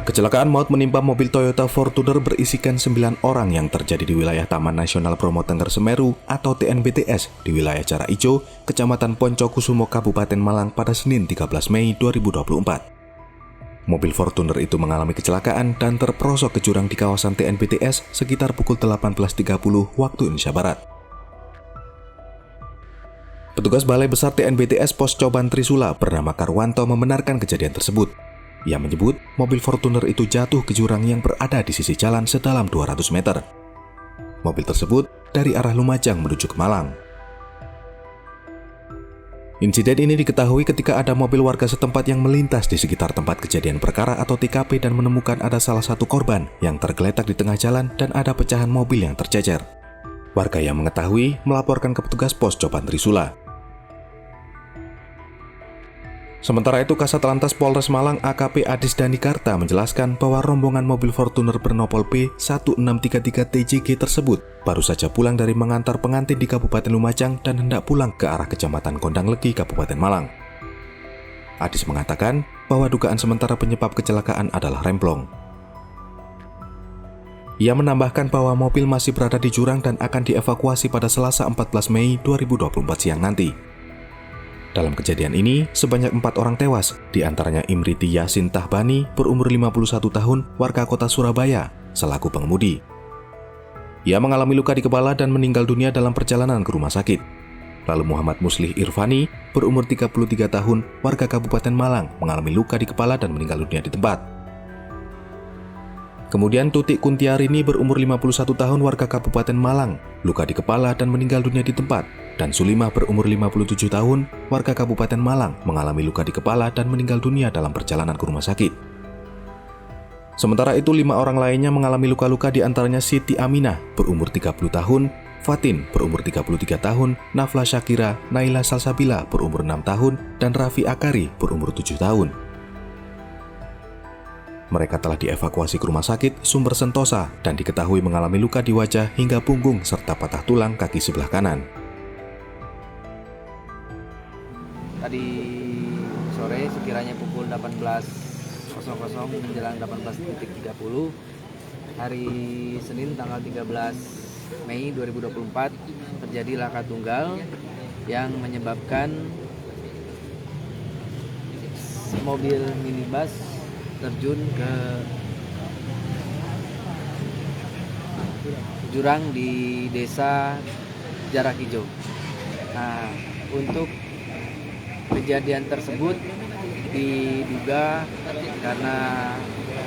Kecelakaan maut menimpa mobil Toyota Fortuner berisikan 9 orang yang terjadi di wilayah Taman Nasional Bromo Tengger Semeru atau TNBTS di wilayah Cara Ijo, Kecamatan Poncokusumo, Kabupaten Malang pada Senin 13 Mei 2024. Mobil Fortuner itu mengalami kecelakaan dan terperosok ke jurang di kawasan TNBTS sekitar pukul 18.30 waktu Indonesia Barat. Petugas Balai Besar TNBTS Pos Coban Trisula bernama Karwanto membenarkan kejadian tersebut. Ia menyebut mobil Fortuner itu jatuh ke jurang yang berada di sisi jalan sedalam 200 meter. Mobil tersebut dari arah Lumajang menuju ke Malang. Insiden ini diketahui ketika ada mobil warga setempat yang melintas di sekitar tempat kejadian perkara atau TKP dan menemukan ada salah satu korban yang tergeletak di tengah jalan dan ada pecahan mobil yang tercecer. Warga yang mengetahui melaporkan ke petugas Pos Coban Trisula. Sementara itu, Kasat Lantas Polres Malang AKP Adis Danikarta menjelaskan bahwa rombongan mobil Fortuner bernopol P1633TJG tersebut baru saja pulang dari mengantar pengantin di Kabupaten Lumajang dan hendak pulang ke arah Kecamatan Kondang Legi, Kabupaten Malang. Adis mengatakan bahwa dugaan sementara penyebab kecelakaan adalah remblong. Ia menambahkan bahwa mobil masih berada di jurang dan akan dievakuasi pada Selasa 14 Mei 2024 siang nanti. Dalam kejadian ini, sebanyak 4 orang tewas, diantaranya Imriti Yasin Tahbani, berumur 51 tahun, warga kota Surabaya, selaku pengemudi. Ia mengalami luka di kepala dan meninggal dunia dalam perjalanan ke rumah sakit. Lalu Muhammad Muslih Irfani, berumur 33 tahun, warga Kabupaten Malang, mengalami luka di kepala dan meninggal dunia di tempat. Kemudian Tutik Kuntiarini, berumur 51 tahun, warga Kabupaten Malang, luka di kepala dan meninggal dunia di tempat. Dan Sulimah, berumur 57 tahun, warga Kabupaten Malang, mengalami luka di kepala dan meninggal dunia dalam perjalanan ke rumah sakit. Sementara itu, 5 orang lainnya mengalami luka-luka, diantaranya Siti Aminah, berumur 30 tahun, Fatin, berumur 33 tahun, Nafla Syakira, Naila Salsabila, berumur 6 tahun, dan Raffi Akari, berumur 7 tahun. Mereka telah dievakuasi ke rumah sakit Sumber Sentosa dan diketahui mengalami luka di wajah hingga punggung serta patah tulang kaki sebelah kanan. Tadi sore sekiranya pukul 18.00 menjelang 18.30 hari Senin tanggal 13 Mei 2024 terjadi laka tunggal yang menyebabkan mobil minibus terjun ke jurang di desa Jarak Ijo. Nah, untuk kejadian tersebut diduga karena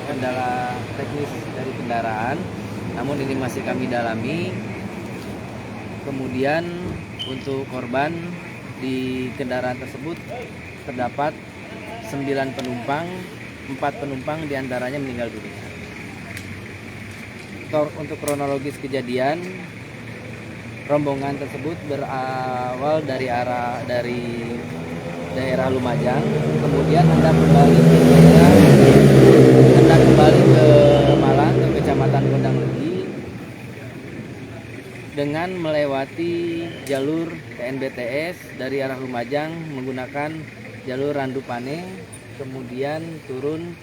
kendala teknis dari kendaraan, namun ini masih kami dalami. Kemudian untuk korban di kendaraan tersebut terdapat 9 penumpang, 4 penumpang diantaranya meninggal dunia. Untuk kronologis kejadian, rombongan tersebut berawal dari daerah Lumajang, kemudian hendak kembali ke Malang, ke Kecamatan Kondang Legi dengan melewati jalur TNBTS dari arah Lumajang menggunakan jalur Randupane, kemudian turun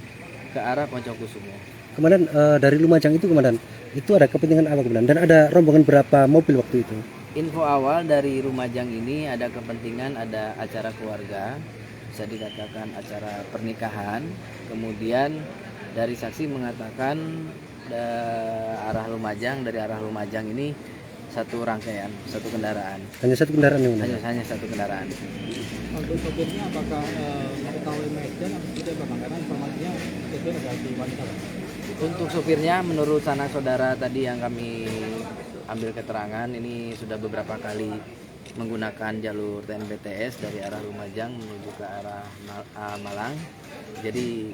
ke arah Poncokusumo. Komandan, dari Lumajang itu komandan, itu ada kepentingan apa komandan? Dan ada rombongan berapa mobil waktu itu? Info awal dari Lumajang ini ada kepentingan, ada acara keluarga, bisa dikatakan acara pernikahan. Kemudian dari saksi mengatakan dari arah Lumajang ini satu rangkaian, satu kendaraan. Hanya satu kendaraan yang hanya satu kendaraan. Untuk sopirnya apakah mengetahui medan atau tidak Bang? Karena informasinya sopir adalah wanita. Untuk sopirnya menurut sanak saudara tadi yang kami ambil keterangan, ini sudah beberapa kali menggunakan jalur TNBTS dari arah Lumajang menuju ke arah Malang. Jadi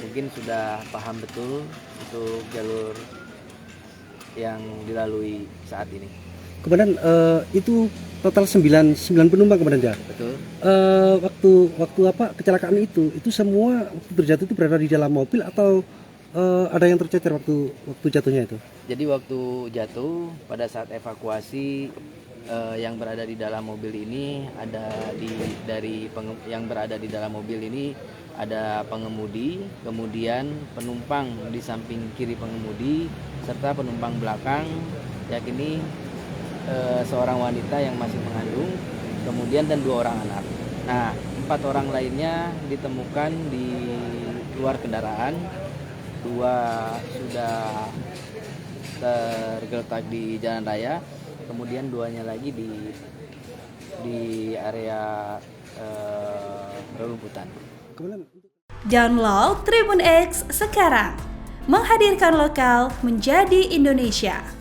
mungkin sudah paham betul untuk jalur yang dilalui saat ini. Komandan, itu total 9 penumpang komandan ya? Betul. Waktu kecelakaan itu semua waktu terjatuh itu berada di dalam mobil atau ada yang tercecer waktu jatuhnya itu? Jadi waktu jatuh pada saat evakuasi yang berada di dalam mobil ini yang berada di dalam mobil ini ada pengemudi, kemudian penumpang di samping kiri pengemudi, serta penumpang belakang, yakni seorang wanita yang masih mengandung, kemudian dan 2 orang anak. Nah, 4 orang lainnya ditemukan di luar kendaraan, 2 sudah tergeletak di jalan raya, kemudian 2-nya lagi di area rerumputan. Download Tribun X sekarang, menghadirkan lokal menjadi Indonesia.